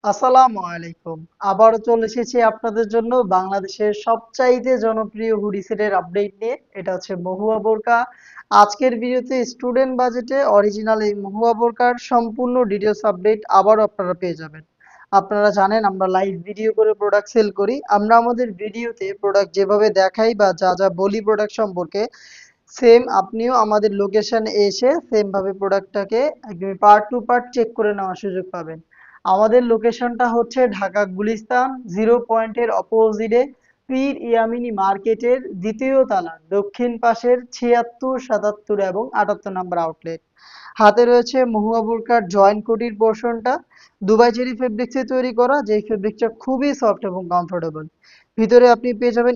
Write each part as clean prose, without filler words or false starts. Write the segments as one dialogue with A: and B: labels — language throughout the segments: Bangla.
A: আসসালামু আলাইকুম। আবারও চলে এসেছি আপনাদের জন্য বাংলাদেশের সবচাইতে জনপ্রিয় হুডি সেটের আপডেট নিয়ে। এটা হচ্ছে মহুয়া বোরকা। আজকের ভিডিওতে স্টুডেন্ট বাজেটে অরিজিনাল এই মহুয়া বোরকার সম্পূর্ণ ডিটেলস আপডেট আবারও আপনারা পেয়ে যাবেন। আপনারা জানেন আমরা লাইভ ভিডিও করে প্রোডাক্ট সেল করি। আমরা আমাদের ভিডিওতে প্রোডাক্ট যেভাবে দেখাই বা যা যা বলি প্রোডাক্ট সম্পর্কে সেম আপনিও আমাদের লোকেশনে এসে সেম ভাবে প্রোডাক্টটাকে একদম পার্ট টু পার্ট চেক করে নেওয়ার সুযোগ পাবেন। আমাদের লোকেশনটা হচ্ছে ঢাকা গুলিস্তান জিরো পয়েন্টের অপোজিটে পীর ইয়ামিনী মার্কেটের দ্বিতীয় তলা দক্ষিণ পাশের ৭৬, ৭৭ এবং ৭৮ নম্বর আউটলেট। হাতে রয়েছে মহুয়া বোরকার জয়েন্ট কোটির পোর্শনটা দুবাই চেরি ফেব্রিক্সে তৈরি করা, যেই ফেব্রিকটা খুবই সফট এবং কমফোর্টেবল। ভিতরে আপনি পেয়ে যাবেন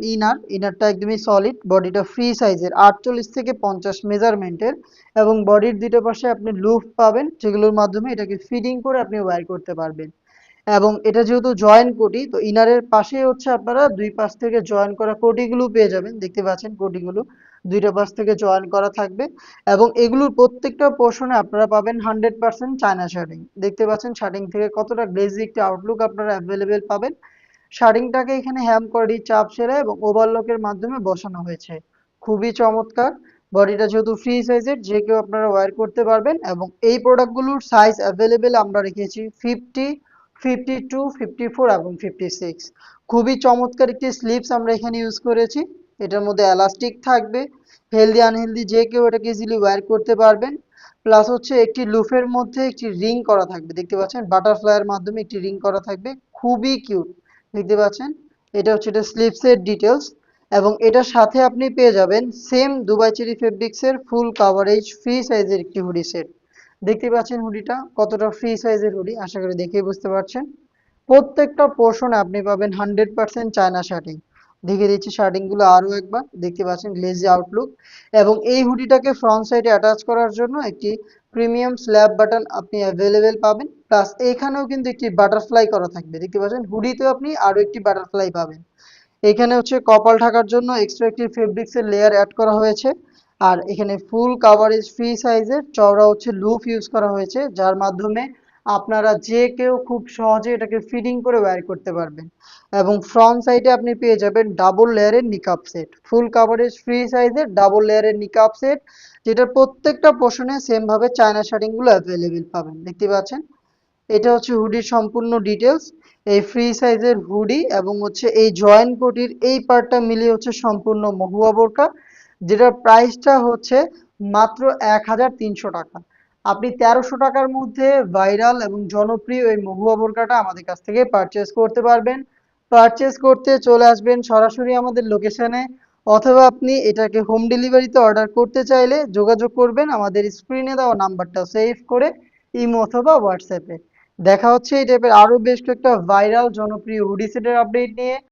A: ইনারটা একদমই সলিড, বডিটা ফ্রি সাইজের ৪৮ থেকে ৫০ মেজারমেন্টের এবং বডির দুটো পাশে আপনি লুপ পাবেন, যেগুলোর মাধ্যমে এটাকে ফিটিং করে আপনি ওয়্যার করতে পারবেন। এবং এটা যেহেতু জয়েন্ট কোটি, তো ইনারের পাশে হচ্ছে আপনারা দুই পাশ থেকে জয়েন করা কোটিগুলো পেয়ে যাবেন। দেখতে পাচ্ছেন কোটিগুলো দুইটা পাশ থেকে জয়েন করা থাকবে এবং এগুলোর প্রত্যেকটা পোর্শনে আপনারা পাবেন 100% চায়না শার্টিং। দেখতে পাচ্ছেন শার্টিং থেকে কতটা গ্লেজি একটি আউটলুক আপনারা অ্যাভেলেবেল পাবেন। শার্টিংটাকে এখানে হ্যাম করে চাপ সেরা এবং ওভারলকের মাধ্যমে বসানো হয়েছে। খুবই চমৎকার। বডিটা যেহেতু ফ্রি সাইজের, যে কেউ আপনারা ওয়্যার করতে পারবেন এবং এই প্রোডাক্টগুলোর সাইজ অ্যাভেলেবেল আমরা রেখেছি 50, 52, 54 এবং 56। খুবই চমৎকার একটি স্লিপস আমরা এখানে ইউজ করেছি। এটার মধ্যে এলাস্টিক থাকবে, হেলদি আনহেলদি যে কেউ এটাকে ইজিলি ওয়্যার করতে পারবেন। প্লাস হচ্ছে একটি লুফের মধ্যে একটি রিং করা থাকবে, দেখতে পাচ্ছেন বাটারফ্লাইয়ের মাধ্যমে একটি রিং করা থাকবে, খুবই কিউট। দেখতে পাচ্ছেন এটা হচ্ছে এটা স্লিপসের ডিটেলস এবং এটার সাথে আপনি পেয়ে যাবেন সেম দুবাই চেরি ফেব্রিক্সের ফুল কাভারেজ ফ্রি সাইজের একটি হুডি সেট। দেখতে পাচ্ছেন হুডিটা কতটা ফ্রি সাইজের হুডি, আশা করি দেখেই বুঝতে পারছেন। প্রত্যেকটা পোর্শনে আপনি পাবেন 100% চায়না শার্টিং। দেখিয়ে দিচ্ছি শার্টিং গুলো আরো একবার, দেখতে পাচ্ছেন গ্লেজি আউটলুক। এবং এই হুডিটাকে ফ্রন্ট সাইডে অ্যাটাচ করার জন্য একটি প্রিমিয়াম স্ল্যাব বাটন আপনি অ্যাভেলেবেল পাবেন। প্লাস এখানেও কিন্তু একটি বাটারফ্লাই করা থাকবে, দেখতে পাচ্ছেন হুডিতেও আপনি আরো একটি বাটারফ্লাই পাবেন। এখানে হচ্ছে কপাল ঢাকার জন্য এক্সট্রা একটি ফেব্রিক্সের লেয়ার অ্যাড করা হয়েছে। আর এখানে ফুল কাভারেজ ফ্রি সাইজের চওড়া হচ্ছে লুপ ইউজ করা হয়েছে, যার মাধ্যমে আপনারা যে কেউ খুব সহজে এটাকে ফিটিং করে ওয়্যার করতে পারবেন। এবং ফ্রন্ট সাইডে আপনি পেয়ে যাবেন ডাবল লেয়ারের নিকাপ সেট, ফুল কাভারেজ ফ্রি সাইজের ডাবল লেয়ারের নিকাপ সেট, যেটার প্রত্যেকটা পোর্শনে সেম ভাবে চায়না শার্টিং গুলো অ্যাভেলেবেল পাবেন। দেখতে পাচ্ছেন এটা হচ্ছে হুডির সম্পূর্ণ ডিটেলস। এই ফ্রি সাইজের হুডি এবং হচ্ছে এই জয়েন্ট কোটির এই পার্টটা মিলিয়ে হচ্ছে সম্পূর্ণ মহুয়া বোরকা, যেটার প্রাইসটা হচ্ছে মাত্র ১,৩০০ টাকা। আপনি ১৩০০ টাকার মধ্যে ভাইরাল এবং জনপ্রিয় এই মহুয়া বোরকাটা আমাদের কাছ থেকে পারচেস করতে পারবেন। পারচেস করতে চলে আসবেন সরাসরি আমাদের লোকেশনে, অথবা আপনি এটাকে হোম ডেলিভারিতে অর্ডার করতে চাইলে যোগাযোগ করবেন আমাদের স্ক্রিনে দেওয়া নাম্বারটা সেভ করে ইমো অথবা হোয়াটসঅ্যাপে। দেখা হচ্ছে এই টাইপের আরো বেশ কয়েকটা ভাইরাল জনপ্রিয় হুডি সেটের আপডেট নিয়ে।